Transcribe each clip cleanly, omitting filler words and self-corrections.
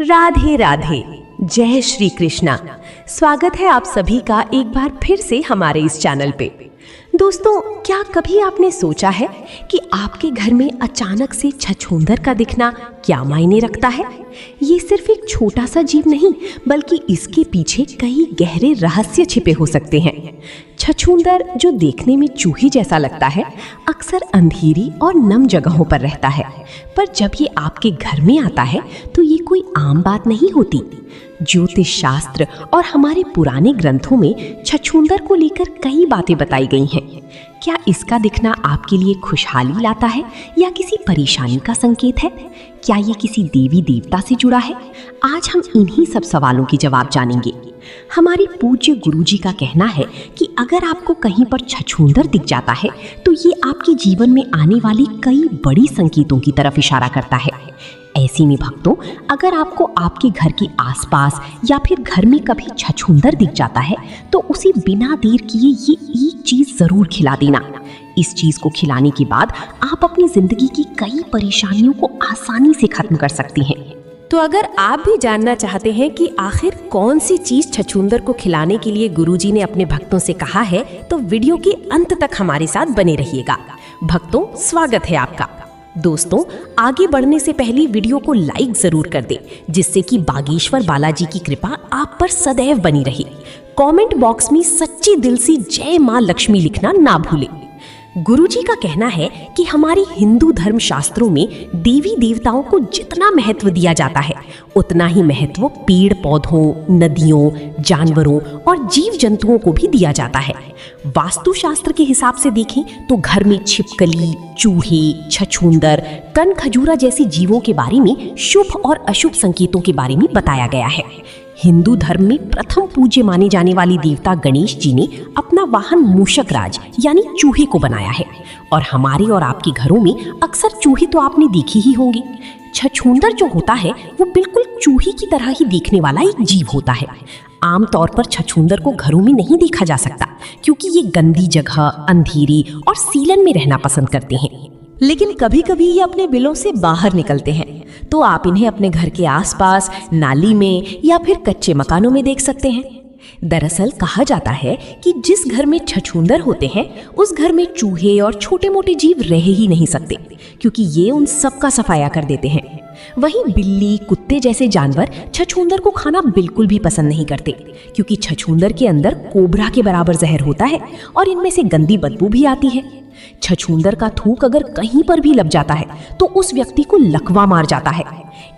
राधे राधे, जय श्री कृष्णा। स्वागत है आप सभी का एक बार फिर से हमारे इस चैनल पे। दोस्तों, क्या कभी आपने सोचा है कि आपके घर में अचानक से छछूंदर का दिखना क्या मायने रखता है? ये सिर्फ एक छोटा सा जीव नहीं, बल्कि इसके पीछे कई गहरे रहस्य छिपे हो सकते हैं। छछूंदर, जो देखने में चूहे जैसा लगता है, अक्सर अंधेरी और नम जगहों पर रहता है। पर जब ये आपके घर में आता है तो ये कोई आम बात नहीं होती। ज्योतिष शास्त्र और हमारे पुराने ग्रंथों में छछूंदर को लेकर कई बातें बताई गई हैं। क्या इसका दिखना आपके लिए खुशहाली लाता है या किसी परेशानी का संकेत है? क्या ये किसी देवी देवता से जुड़ा है? आज हम इन्हीं सब सवालों के जवाब जानेंगे। हमारे पूज्य गुरुजी का कहना है कि अगर आपको कहीं पर छछूंदर दिख जाता है तो ये आपके जीवन में आने वाली कई बड़ी संकेतों की तरफ इशारा करता है। ऐसे में भक्तों, अगर आपको आपके घर के आसपास या फिर घर में कभी छछूंदर दिख जाता है तो उसे बिना देर किए ये एक चीज जरूर खिला देना। इस चीज को खिलाने के बाद आप अपनी जिंदगी की कई परेशानियों को आसानी से खत्म कर सकती हैं। तो अगर आप भी जानना चाहते हैं कि आखिर कौन सी चीज छछूंदर को खिलाने के लिए गुरुजी ने अपने भक्तों से कहा है, तो वीडियो के अंत तक हमारे साथ बने रहिएगा। भक्तों, स्वागत है आपका। दोस्तों, आगे बढ़ने से पहले वीडियो को लाइक जरूर कर दें, जिससे कि बागेश्वर बालाजी की कृपा आप पर सदैव बनी रहे। कमेंट बॉक्स में सच्चे दिल से जय मां लक्ष्मी लिखना ना भूलें। गुरुजी का कहना है कि हमारी हिंदू धर्म शास्त्रों में देवी देवताओं को जितना महत्व दिया जाता है, उतना ही महत्व पेड़ पौधों, नदियों, जानवरों और जीव जंतुओं को भी दिया जाता है। वास्तुशास्त्र के हिसाब से देखें तो घर में छिपकली, चूहे, छछूंदर, कण खजूरा जैसे जीवों के बारे में शुभ और अशुभ संकेतों के बारे में बताया गया है। हिंदू धर्म में प्रथम पूज्य माने जाने वाली देवता गणेश जी ने अपना वाहन मूषक राज यानी चूहे को बनाया है, और हमारे और आपके घरों में अक्सर चूहे तो आपने देखे ही होंगे। छछूंदर जो होता है वो बिल्कुल चूहे की तरह ही दिखने वाला एक जीव होता है। आमतौर पर छछूंदर को घरों में नहीं देखा जा सकता, क्योंकि ये गंदी जगह, अंधेरी और सीलन में रहना पसंद करते हैं। लेकिन कभी कभी ये अपने बिलों से बाहर निकलते हैं, तो आप इन्हें अपने घर के आसपास, नाली में या फिर कच्चे मकानों में देख सकते हैं। दरअसल कहा जाता है कि जिस घर में छछूंदर होते हैं उस घर में चूहे और छोटे मोटे जीव रह ही नहीं सकते, क्योंकि ये उन सब का सफाया कर देते हैं। वहीं बिल्ली, कुत्ते जैसे जानवर छछूंदर को खाना बिल्कुल भी पसंद नहीं करते, क्योंकि छछूंदर के अंदर कोबरा के बराबर जहर होता है और इनमें से गंदी बदबू भी आती है। छछूंदर का थूक अगर कहीं पर भी लग जाता है तो उस व्यक्ति को लकवा मार जाता है।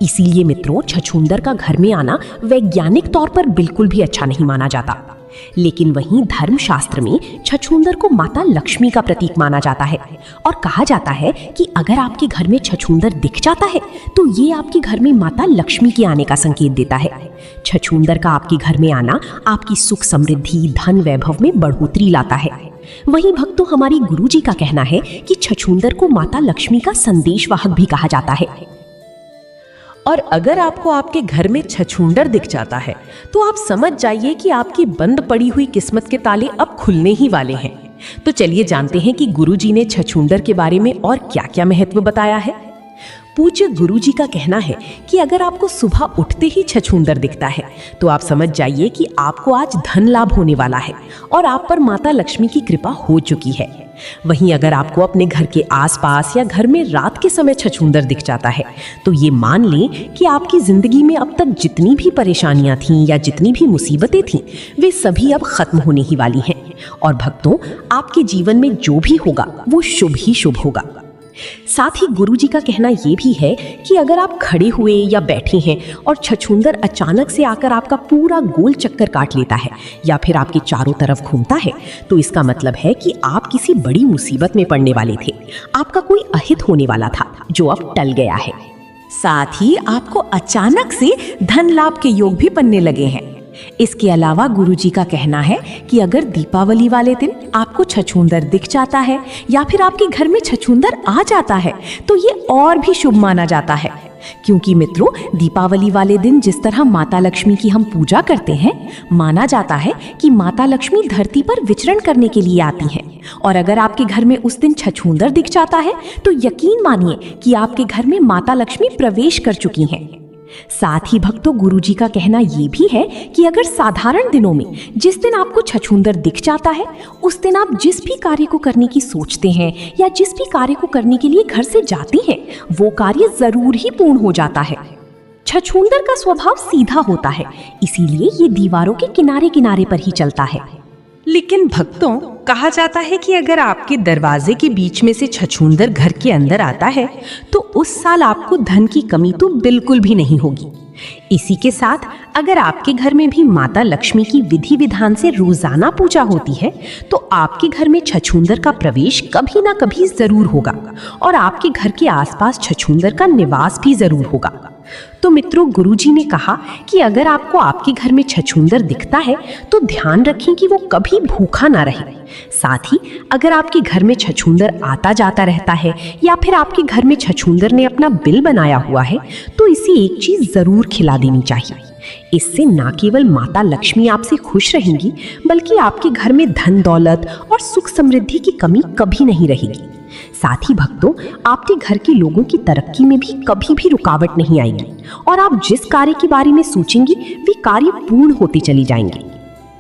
इसीलिए मित्रों, छछूंदर का घर में आना वैज्ञानिक तौर पर बिल्कुल भी अच्छा नहीं माना जाता। लेकिन वहीं धर्मशास्त्र में छछूंदर को माता लक्ष्मी का प्रतीक माना जाता है, और कहा जाता है कि अगर आपके घर में छछूंदर दिख जाता है तो ये आपके घर में माता लक्ष्मी के आने का संकेत देता है। छछूंदर का आपके घर में आना आपकी सुख समृद्धि, धन वैभव में बढ़ोतरी लाता है। वहीं भक्तों, हमारी गुरुजी का कहना है कि छछूंदर को माता लक्ष्मी का संदेशवाहक भी कहा जाता है। और अगर आपको आपके घर में छछूंदर दिख जाता है तो आप समझ जाइए कि आपकी बंद पड़ी हुई किस्मत के ताले अब खुलने ही वाले हैं। तो चलिए जानते हैं कि गुरुजी ने छछूंदर के बारे में और क्या क्या महत्व बताया है। पूज्य गुरुजी का कहना है कि अगर आपको सुबह उठते ही छछूंदर दिखता है तो आप समझ जाइए कि आपको आज धन लाभ होने वाला है और आप पर माता लक्ष्मी की कृपा हो चुकी है। वहीं अगर आपको अपने घर के आसपास या घर में रात के समय छछूंदर दिख जाता है तो ये मान लें कि आपकी जिंदगी में अब तक जितनी भी परेशानियां थीं या जितनी भी मुसीबतें थीं, वे सभी अब खत्म होने ही वाली हैं। और भक्तों, आपके जीवन में जो भी होगा वो शुभ ही शुभ होगा। साथ ही गुरुजी का कहना यह भी है कि अगर आप खड़े हुए या बैठे हैं और छछूंदर अचानक से आकर आपका पूरा गोल चक्कर काट लेता है या फिर आपके चारों तरफ घूमता है, तो इसका मतलब है कि आप किसी बड़ी मुसीबत में पड़ने वाले थे। आपका कोई अहित होने वाला था जो अब टल गया है। साथ ही आपको अचानक से धन लाभ के योग भी बनने लगे हैं। इसके अलावा गुरुजी का कहना है कि अगर दीपावली वाले दिन आपको छछूंदर दिख जाता है या फिर आपके घर में छछूंदर आ जाता है तो ये और भी शुभ माना जाता है, क्योंकि मित्रों, दीपावली वाले दिन जिस तरह माता लक्ष्मी की हम पूजा करते हैं, माना जाता है कि माता लक्ष्मी धरती पर विचरण करने के लिए आती हैं। और अगर आपके घर में उस दिन छछूंदर दिख जाता है तो यकीन मानिए कि आपके घर में माता लक्ष्मी प्रवेश कर चुकी हैं। साथ ही भक्तों, गुरुजी का कहना ये भी है कि अगर साधारण दिनों में जिस दिन आपको छछूंदर दिख जाता है, उस दिन आप जिस भी कार्य को करने की सोचते हैं या जिस भी कार्य को करने के लिए घर से जाती हैं, वो कार्य जरूर ही पूर्ण हो जाता है। छछूंदर का स्वभाव सीधा होता है, इसीलिए ये दीवारों के किनारे किनारे पर ही चलता है। लेकिन भक्तों, कहा जाता है कि अगर आपके दरवाजे के बीच में से छछूंदर घर के अंदर आता है तो उस साल आपको धन की कमी तो बिल्कुल भी नहीं होगी। इसी के साथ अगर आपके घर में भी माता लक्ष्मी की विधि विधान से रोजाना पूजा होती है तो आपके घर में छछूंदर का प्रवेश कभी ना कभी जरूर होगा और आपके घर के आसपास छछूंदर का निवास भी जरूर होगा। तो मित्रों, गुरुजी ने कहा कि अगर आपको आपके घर में छछूंदर दिखता है तो ध्यान रखें कि वो कभी भूखा ना रहे। साथ ही अगर आपके घर में छछूंदर आता जाता रहता है या फिर आपके घर में छछूंदर ने अपना बिल बनाया हुआ है तो इसे एक चीज जरूर खिला देनी चाहिए। इससे ना केवल माता लक्ष्मी आपसे खुश रहेंगी बल्कि आपके घर में धन दौलत और सुख समृद्धि की कमी कभी नहीं रहेगी। साथ ही भक्तों, आपके घर के लोगों की तरक्की में भी कभी भी रुकावट नहीं आएगी और आप जिस कार्य के बारे में सोचेंगी वे कार्य पूर्ण होते चले जाएंगे।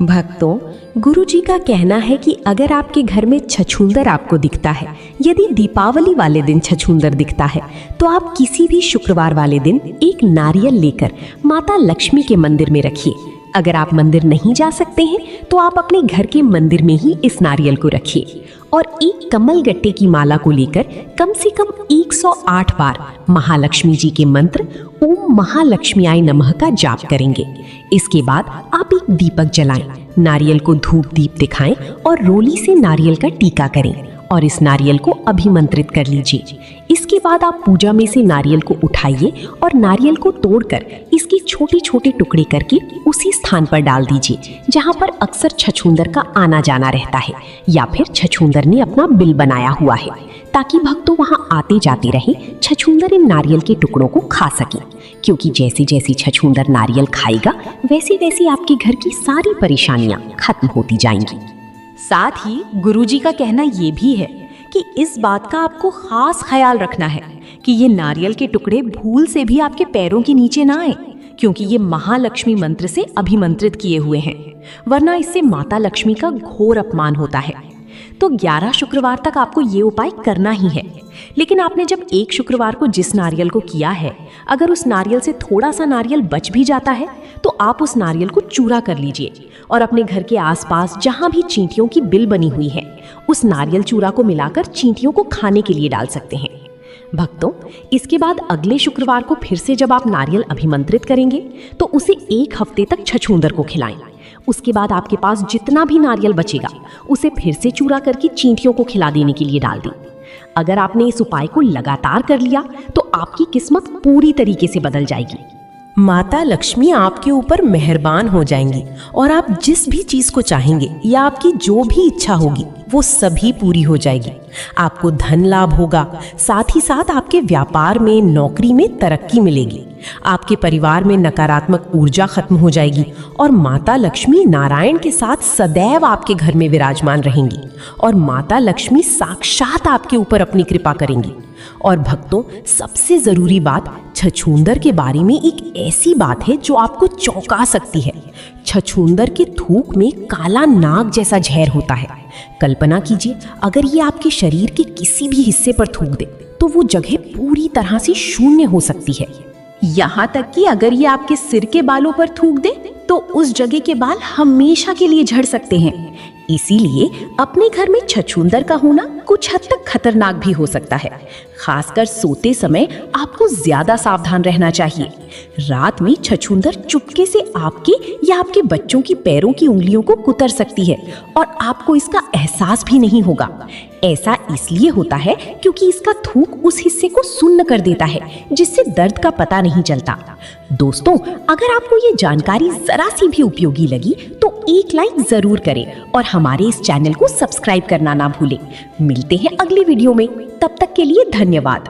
भक्तों, गुरुजी का कहना है कि अगर आपके घर में छछूंदर आपको दिखता है, यदि दीपावली वाले दिन छछूंदर दिखता है तो आप किसी भी शुक्रवार वाले दिन एक नारियल लेकर माता लक्ष्मी के मंदिर में रखिए। अगर आप मंदिर नहीं जा सकते हैं तो आप अपने घर के मंदिर में ही इस नारियल को रखिए और एक कमल गट्टे की माला को लेकर कम से कम 108 बार महालक्ष्मी जी के मंत्र ओम महालक्ष्म्याय नमः का जाप करेंगे। इसके बाद आप एक दीपक जलाएं, नारियल को धूप दीप दिखाएं और रोली से नारियल का टीका करें और इस नारियल को अभिमंत्रित कर लीजिए। इसके बाद आप पूजा में से नारियल को उठाइए और नारियल को तोड़कर इसके छोटे छोटे टुकड़े करके उसी स्थान पर डाल दीजिए जहां पर अक्सर छछूंदर का आना जाना रहता है या फिर छछूंदर ने अपना बिल बनाया हुआ है, ताकि भक्तों वहां आते जाते रहे छछूंदर इन नारियल के टुकड़ों को खा सके। क्योंकि जैसे जैसे छछूंदर नारियल खाएगा वैसे वैसे आपके घर की सारी परेशानियां खत्म होती जाएंगी। साथ ही गुरुजी का कहना ये भी है कि इस बात का आपको खास ख्याल रखना है कि ये नारियल के टुकड़े भूल से भी आपके पैरों के नीचे ना आए, क्योंकि ये महालक्ष्मी मंत्र से अभिमंत्रित किए हुए हैं, वरना इससे माता लक्ष्मी का घोर अपमान होता है। तो 11 शुक्रवार तक आपको ये उपाय करना ही है। लेकिन आपने जब एक शुक्रवार को जिस नारियल को किया है, अगर उस नारियल से थोड़ा सा नारियल बच भी जाता है तो आप उस नारियल को चूरा कर लीजिए और अपने घर के आसपास जहां भी चींटियों की बिल बनी हुई है उस नारियल चूरा को मिलाकर चींटियों को खाने के लिए डाल सकते हैं। भक्तों, इसके बाद अगले शुक्रवार को फिर से जब आप नारियल अभिमंत्रित करेंगे तो उसे 1 हफ्ते तक छछूंदर को खिलाएं। उसके बाद आपके पास जितना भी नारियल बचेगा उसे फिर से चूरा करके चींटियों को खिला देने के लिए डाल दें। अगर आपने इस उपाय को लगातार कर लिया तो आपकी किस्मत पूरी तरीके से बदल जाएगी। माता लक्ष्मी आपके ऊपर मेहरबान हो जाएंगी और आप जिस भी चीज को चाहेंगे या आपकी जो भी इच्छा होगी वो सभी पूरी हो जाएगी। आपको धन लाभ होगा, साथ ही साथ आपके व्यापार में, नौकरी में तरक्की मिलेगी। आपके परिवार में नकारात्मक ऊर्जा खत्म हो जाएगी और माता लक्ष्मी नारायण के साथ सदैव आपके घर में विराजमान रहेंगी और माता लक्ष्मी साक्षात आपके ऊपर अपनी कृपा करेंगी। और भक्तों, सबसे जरूरी बात, छछूंदर के बारे में एक ऐसी बात है जो आपको चौंका सकती है। छछूंदर के थूक में काला नाग जैसा जहर होता है। कल्पना कीजिए, अगर ये आपके शरीर के किसी भी हिस्से पर थूक दे तो वो जगह पूरी तरह से शून्य हो सकती है। यहाँ तक कि अगर ये आपके सिर के बालों पर थूक दे तो उस जगह के बाल हमेशा के लिए झड़ सकते हैं। इसीलिए अपने घर में छछूंदर का होना कुछ हद तक खतरनाक भी हो सकता है। खासकर सोते समय आपको ज्यादा सावधान रहना चाहिए। रात में छछूंदर चुपके से आपके या आपके बच्चों की पैरों की उंगलियों को कुतर सकती है और आपको इसका एहसास भी नहीं होगा। ऐसा इसलिए होता है क्योंकि इसका थूक उस हिस्से को सुन्न कर देता है जिससे दर्द का पता नहीं चलता। दोस्तों, अगर आपको ये जानकारी जरा सी भी उपयोगी लगी तो एक लाइक जरूर करें और हमारे इस चैनल को सब्सक्राइब करना ना भूलें। मिलते हैं अगली वीडियो में, तब तक के लिए धन्यवाद।